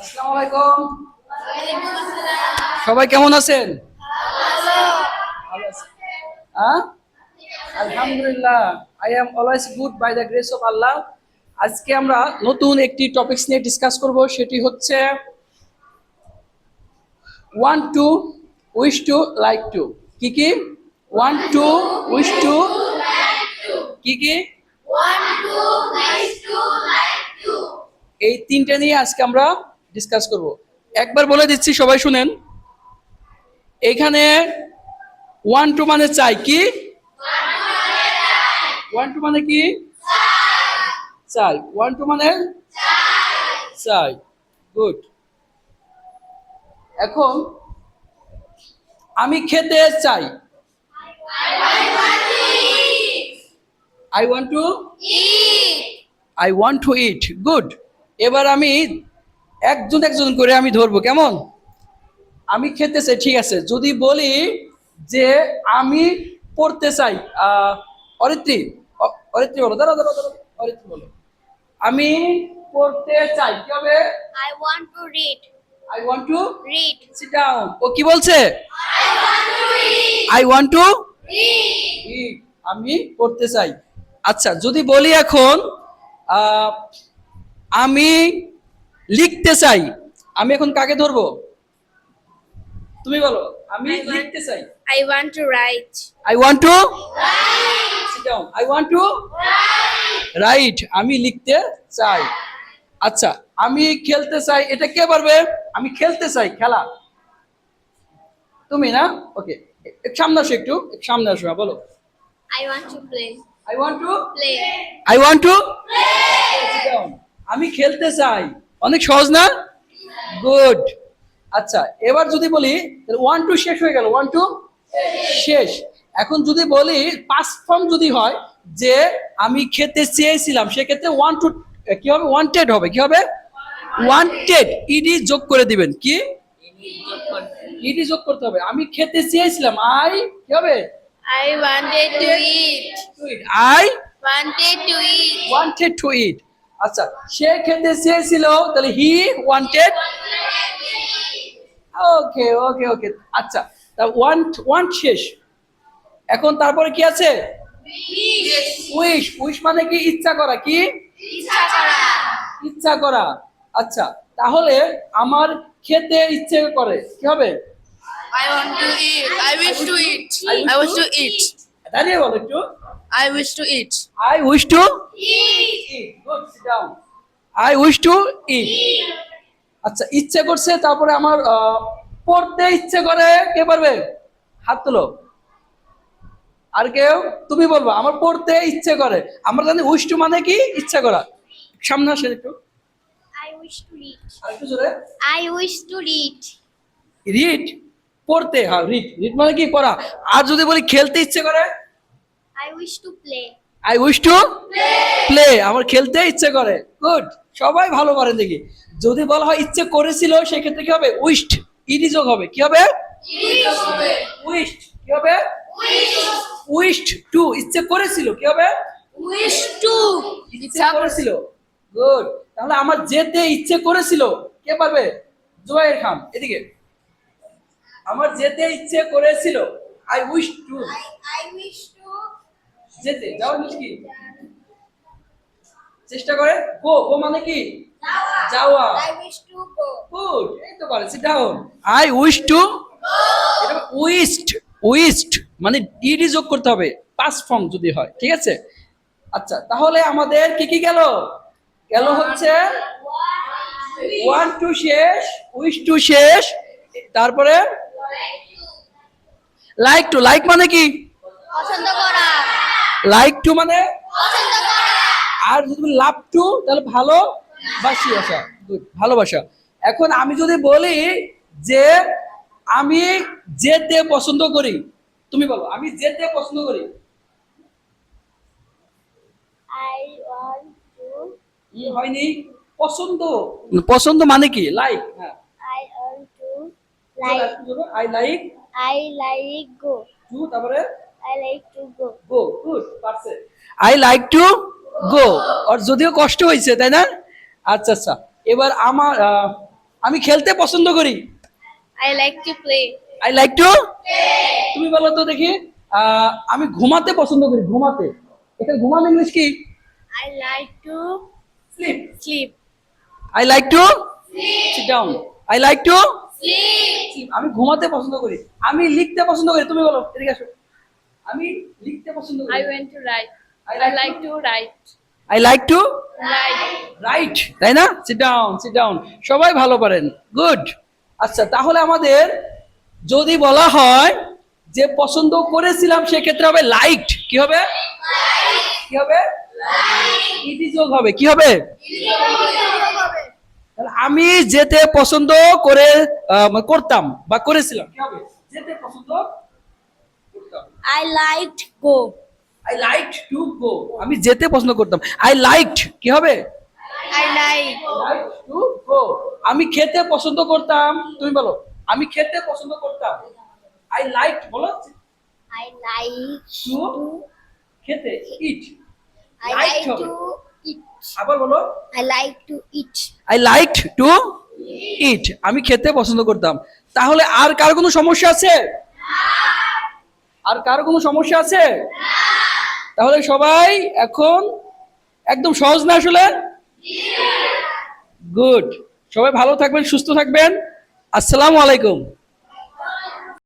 আসসালামু আলাইকুম। সবাই কেমন আছেন? ভালো আছেন? হ্যাঁ, আলহামদুলিল্লাহ। I am always good by the grace of Allah. আজকে আমরা নতুন একটি টপিকস নিয়ে ডিসকাস করব, সেটি হচ্ছে want to, wish to, like to. কি কি? ওয়ান্ট টু, উইশ টু, কি কি? এই তিনটে নিয়ে আজকে আমরা ডিসকাস করব। একবার বলে দিচ্ছি, সবাই শুনেন। এখানে ওয়ান টু মানে চাই, কি? ওয়ান টু মানে কি? চাই। ওয়ান টু মানে চাই। গুড। এখন আমি খেতে চাই। I want two, I want to eat. Good. এবার আমি একজন একজন করে আমি ধরবো, কেমন? আমি খেতে চাই, ঠিক আছে। যদি বলি যে আমি পড়তে চাই, অরিত্রী, অরিত্রী বলো, দাঁড়াও দাঁড়াও দাঁড়াও, অরিত্রী বলো। আমি পড়তে চাই, কি হবে? I want to read. I want to Read. Sit down. ও কি বলছে? I want to eat. আমি পড়তে চাই। আচ্ছা, যদি বলি এখন আহ, আমি লিখতে চাই, আমি এখন কাকে ধরবো? তুমি বলো। আমি লিখতে চাই। I want to write. I want two sit down. I want two right. আমি লিখতে চাই। আচ্ছা, আমি খেলতে চাই, এটা কে পারবে? আমি খেলতে চাই, খেলা। তুমি না? ওকে, সামনে আসো, একটু সামনে আসো, বলো। I want to play. I want two, Play. I want two আমি খেলতে চাই। অনেক সহজ না? গুড। আচ্ছা, এবার যদি বলি ওয়ান টু শেষ হয়ে গেল, ওয়ান টু শেষ। এখন যদি বলি পাস্ট ফর্ম যদি হয়, যে আমি খেতে চেয়েছিলাম, সেক্ষেত্রে ওয়ান টু কি হবে? ওয়ান্টেড হবে। কি হবে? ওয়ান্টেড। ইডি যোগ করে দিবেন। কি? ইডি যোগ করতে হবে। আমি খেতে চেয়েছিলাম, আই কি হবে? I wanted to eat. I Wanted to eat. Wanted to eat. আচ্ছা, সে খেতে চেয়েছিল, তাহলে হি ওয়ান্টেড। ওকে ওকে ওকে। আচ্ছা, তা ওয়ান্ট ওয়ান্ট শেষ। এখন তারপরে কি আছে? উইশ। উইশ মানে কি? ইচ্ছা করা। কি? ইচ্ছা করা। আচ্ছা, তাহলে আমার খেতে ইচ্ছে করে, কি হবে? I want to eat. I wish to eat. I I wish wish to to eat. দাঁড়িয়ে বলো একটু। I wish to eat. I wish to eat. Good, sit down. I wish to eat. আচ্ছা, ইচ্ছে করছে, তারপরে আমার পড়তে ইচ্ছে করে, কে পারবে? হাত তোলো। আর কেউ? তুমি বলবো আমার পড়তে ইচ্ছে করে। আমরা জানি উইশ টু মানে কি? ইচ্ছা করা। সামনে আসেন একটু, I wish to read. আর একটু জোরে। I wish to read. Read, পড়তে। হ্যাঁ, রিড। রিড মানে কি? পড়া। আর যদি বলি খেলতে ইচ্ছে করে, I wish to play. I wish to play. আমার খেলতে ইচ্ছে করে। গুড। সবাই ভালো পারেন দেখি। যদি বলা হয় ইচ্ছে করেছিল, সেক্ষেত্রে কি হবে? উইশড। ইডি যোগ হবে। কি হবে? উইশড। কি হবে? Wished to. ইচ্ছে করেছিল, কি হবে? Wish to. ইচ্ছে করেছিল। গুড। তাহলে আমার যেতে ইচ্ছে করেছিল, কে পারবে? জুবাইর খান, এদিকে। আমার যেতে ইচ্ছে করেছিল, I wish two. I wish to. যেতে, যাওয়া কি? চেষ্টা করে। গো। গো মানে কি? যাওয়া। I wish to go. Good, এই তো পারে। Seat down. I wish two, এটা উইশড। উইশড মানে ইডি যোগ করতে হবে, পাস্ট ফর্ম যদি হয়, ঠিক আছে। আচ্ছা, তাহলে আমাদের কি কি গেল? গেল হচ্ছে ওয়ান টু শেষ, উইশ টু শেষ, তারপরে লাইক টু। লাইক মানে কি? পছন্দ করা. লাইক টু মানে, পছন্দ করা. আর যদি লাভ টু, তাহলে ভালোবাসি আসা। গুড, ভালোবাসা। এখন আমি যদি বলি যে আমি যেতে পছন্দ করি, তুমি বলো আমি যেতে পছন্দ করি। I want to. হয়নি। পছন্দ। পছন্দ মানে কি? লাইক। হ্যাঁ, I want to. Like. I like I like go. To, তারপরে I like to go. Go. Good, পারছে। I like to go. আর যদিও কষ্ট হয়েছে, তাই না? আচ্ছা আচ্ছা, এবার আমার আমি খেলতে পছন্দ করি। I like to play. I like two, তুমি বলো তো দেখি। আমি ঘুমাতে পছন্দ করি, ঘুমাতে। এটা ঘুমানো ইংলিশ কি? I like to sleep. sleep. I like to sit down. I like to sleep. আমি ঘুমাতে পছন্দ করি। আমি লিখতে পছন্দ করি, তুমি বলো, এদিকে আসো। আমি লিখতে পছন্দ করি। I want to write. I I like like to write. I like two Write. Right, তাই না? Sit down, sit down. সবাই ভালো পারেন, গুড। আচ্ছা, তাহলে আমাদের যদি বলা হয় যে পছন্দ করেছিলাম, সেক্ষেত্রে হবে লাইকড। কি হবে? কি হবে? ইটি যোগ হবে। কি হবে? তাহলে আমি যেতে পছন্দ করে করতাম বা করেছিলাম, কি হবে? যেতে পছন্দ করতাম। I liked go. I liked to go. আমি যেতে পছন্দ করতাম। আই লাইকড, কি হবে? I like. To go. আমি খেতে পছন্দ করতাম, তুমি বলো। আমি খেতে পছন্দ করতাম। আই লাইক, বলো। I like টু খেতে, ইট। I Liked like হবে। to eat. আবার বলো। I like to eat. I liked to eat. আমি খেতে পছন্দ করতাম। তাহলে আর কার কোনো সমস্যা আছে? আর কার কোনো সমস্যা আছে? তাহলে সবাই এখন একদম সহজ না আসলে? গুড। সবাই ভালো থাকবেন, সুস্থ থাকবেন। আসসালামু আলাইকুম।